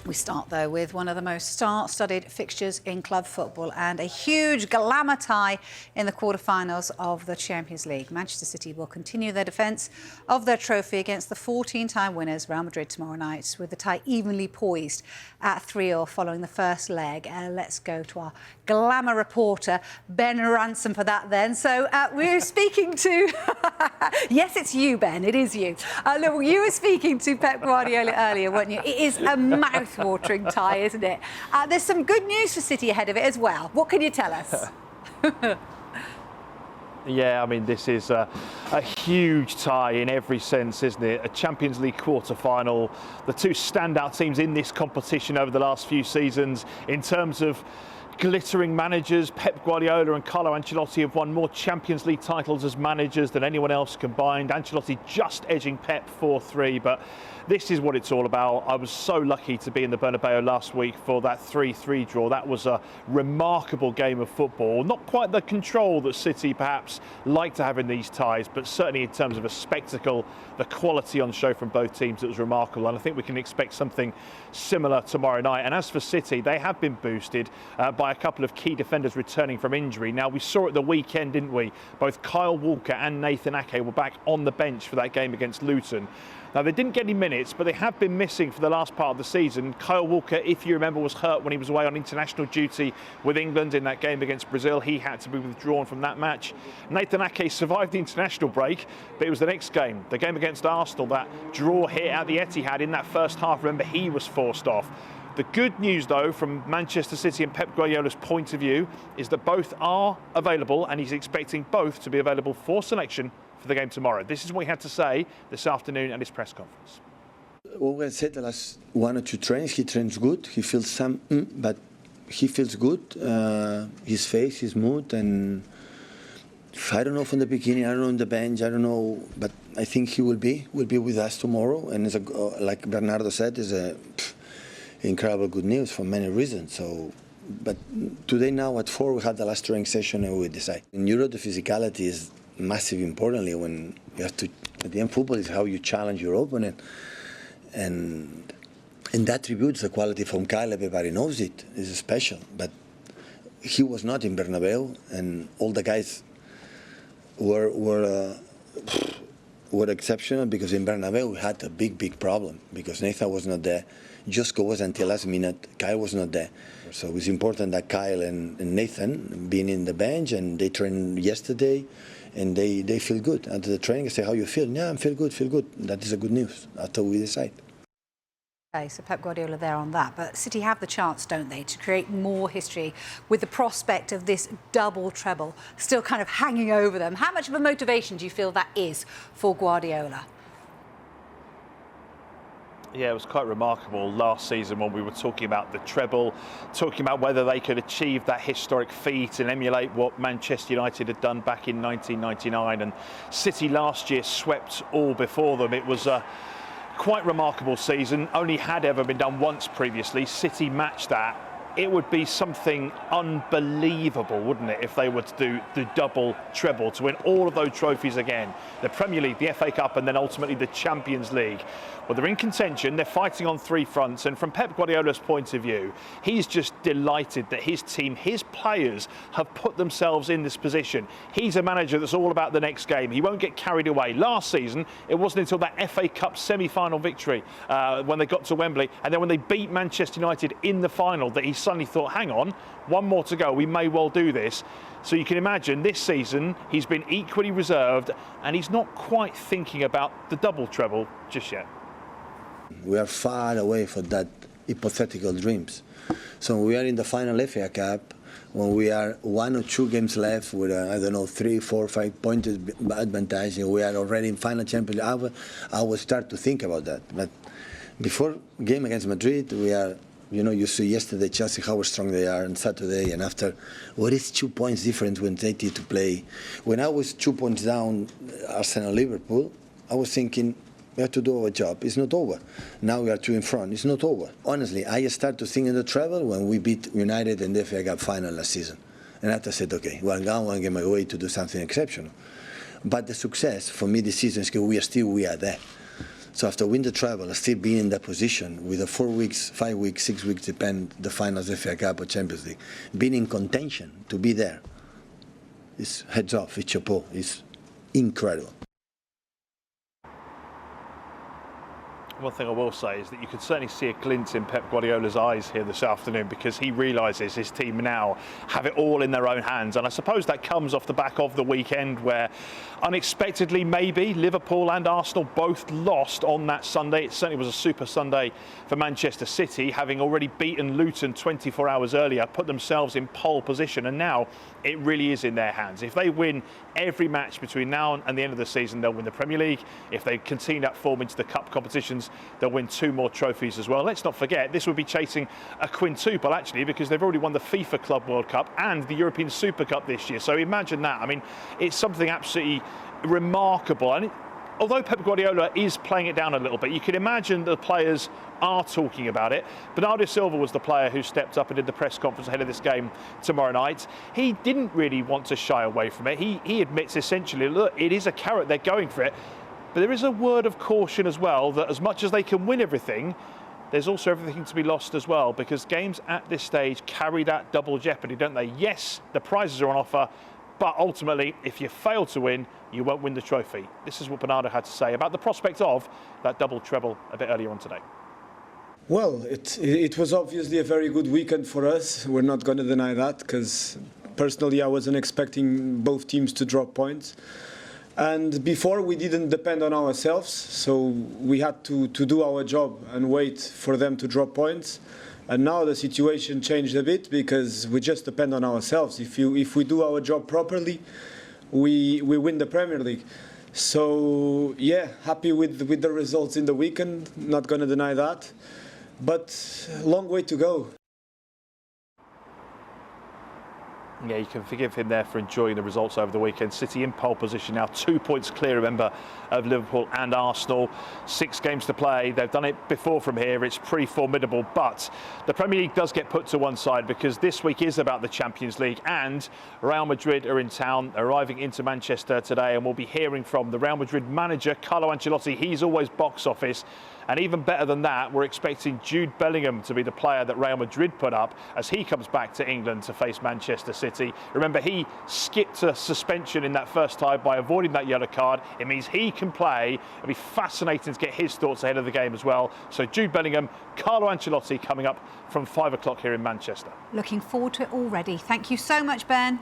We start, though, with one of the most star-studded fixtures in club football and a huge glamour tie in the quarter-finals of the Champions League. Manchester City will continue their defence of their trophy against the 14-time winners Real Madrid tomorrow night, with the tie evenly poised at 3-3 following the first leg. Let's go to our glamour reporter, Ben Ransom, for that then. So we were speaking to... Yes, it's you, Ben, it is you. Look, you were speaking to Pep Guardiola earlier, weren't you? It is a mouth-watering tie, isn't it? There's some good news for City ahead of it as well. What can you tell us? Yeah, I mean, this is a huge tie in every sense, isn't it? A Champions League quarter-final, the two standout teams in this competition over the last few seasons. In terms of glittering managers, Pep Guardiola and Carlo Ancelotti have won more Champions League titles as managers than anyone else combined. Ancelotti just edging Pep 4-3, but this is what it's all about. I was so lucky to be in the Bernabeu last week for that 3-3 draw. That was a remarkable game of football. Not quite the control that City perhaps like to have in these ties, but certainly in terms of a spectacle, the quality on show from both teams, it was remarkable. And I think we can expect something similar tomorrow night. And as for City, they have been boosted by a couple of key defenders returning from injury. Now, we saw at the weekend, didn't we? Both Kyle Walker and Nathan Ake were back on the bench for that game against Luton. Now, they didn't get any minutes, but they have been missing for the last part of the season. Kyle Walker, if you remember, was hurt when he was away on international duty with England in that game against Brazil. He had to be withdrawn from that match. Nathan Ake survived the international break, but it was the next game, the game against Arsenal, that draw here at the Etihad in that first half. Remember, he was forced off. The good news, though, from Manchester City and Pep Guardiola's point of view, is that both are available, and he's expecting both to be available for selection for the game tomorrow. This is what he had to say this afternoon at his press conference. What we said the last 1 or 2 trains, he trains good, he feels some, but he feels good, his face, his mood, and I don't know from the beginning, I don't know on the bench, I don't know, but I think he will be with us tomorrow, and it's like Bernardo said, is a incredible good news for many reasons. So, but today now at 4 we had the last training session and we decide. In Euro, the physicality is massive importantly when you have to, at the end, football is how you challenge your opponent, and that tributes the quality from Kyle. Everybody knows it. It's special, but he was not in Bernabeu, and all the guys were exceptional, because in Bernabeu we had a big problem because Nathan was not there, Josko was until last minute, Kyle was not there. So it's important that Kyle and Nathan being in the bench, and they trained yesterday, and they feel good. After the training, I say, how you feel? Yeah, I feel good. That is a good news after we decide. Okay, so Pep Guardiola there on that. But City have the chance, don't they, to create more history with the prospect of this double treble still kind of hanging over them. How much of a motivation do you feel that is for Guardiola? Yeah, it was quite remarkable last season when we were talking about the treble, talking about whether they could achieve that historic feat and emulate what Manchester United had done back in 1999. And City last year swept all before them. It was a quite remarkable season, only had ever been done once previously. City matched that. It would be something unbelievable, wouldn't it, if they were to do the double treble, to win all of those trophies again. The Premier League, the FA Cup, and then ultimately the Champions League. Well, they're in contention, they're fighting on 3 fronts, and from Pep Guardiola's point of view, he's just delighted that his team, his players, have put themselves in this position. He's a manager that's all about the next game. He won't get carried away. Last season, it wasn't until that FA Cup semi-final victory when they got to Wembley, and then when they beat Manchester United in the final, that he suddenly thought, hang on, 1 more to go, we may well do this. So you can imagine this season he's been equally reserved, and he's not quite thinking about the double treble just yet. We are far away from that hypothetical dreams. So we are in the final FA Cup, when we are 1 or 2 games left with, I don't know, 3, 4, 5 points advantage, and we are already in final Champions League. I will start to think about that. But before game against Madrid, we are, you see yesterday Chelsea how strong they are on Saturday, and after, what is 2 points difference when they need to play? When I was 2 points down, Arsenal-Liverpool, I was thinking, we have to do our job. It's not over. Now we are 2 in front. It's not over. Honestly, I start to think in the treble when we beat United in the FA Cup final last season. And after I said, okay, well, now I want to get my way to do something exceptional. But the success for me this season is because we are there. So after win the treble, still being in that position with a 4 weeks, 5 weeks, 6 weeks, depend the finals, FA Cup or Champions League, being in contention to be there, it's heads off, it's chapeau, it's incredible. One thing I will say is that you can certainly see a glint in Pep Guardiola's eyes here this afternoon, because he realises his team now have it all in their own hands. And I suppose that comes off the back of the weekend where unexpectedly maybe Liverpool and Arsenal both lost on that Sunday. It certainly was a super Sunday for Manchester City, having already beaten Luton 24 hours earlier, put themselves in pole position, and now it really is in their hands. If they win every match between now and the end of the season, they'll win the Premier League. If they continue that form into the cup competitions, they'll win 2 more trophies as well. Let's not forget, this would be chasing a quintuple actually, because they've already won the FIFA Club World Cup and the European Super Cup this year. So imagine that. I mean, it's something absolutely remarkable. And although Pep Guardiola is playing it down a little bit, you can imagine the players are talking about it. Bernardo Silva was the player who stepped up and did the press conference ahead of this game tomorrow night. He didn't really want to shy away from it. He admits essentially, look, it is a carrot, they're going for it. But there is a word of caution as well, that as much as they can win everything, there's also everything to be lost as well, because games at this stage carry that double jeopardy, don't they? Yes, the prizes are on offer, but ultimately, if you fail to win, you won't win the trophy. This is what Bernardo had to say about the prospect of that double treble a bit earlier on today. Well, it was obviously a very good weekend for us. We're not going to deny that, because personally I wasn't expecting both teams to drop points. And before, we didn't depend on ourselves, so we had to do our job and wait for them to drop points. And now the situation changed a bit, because we just depend on ourselves. If we do our job properly, we win the Premier League. So yeah, happy with the results in the weekend, not going to deny that. But long way to go. Yeah, you can forgive him there for enjoying the results over the weekend. City in pole position now, 2 points clear, remember, of Liverpool and Arsenal. 6 games to play. They've done it before from here. It's pretty formidable. But the Premier League does get put to one side, because this week is about the Champions League, and Real Madrid are in town, arriving into Manchester today, and we'll be hearing from the Real Madrid manager, Carlo Ancelotti. He's always box office. And even better than that, we're expecting Jude Bellingham to be the player that Real Madrid put up as he comes back to England to face Manchester City. Remember, he skipped a suspension in that first tie by avoiding that yellow card. It means he can play. It'll be fascinating to get his thoughts ahead of the game as well. So Jude Bellingham, Carlo Ancelotti coming up from 5 o'clock here in Manchester. Looking forward to it already. Thank you so much, Ben.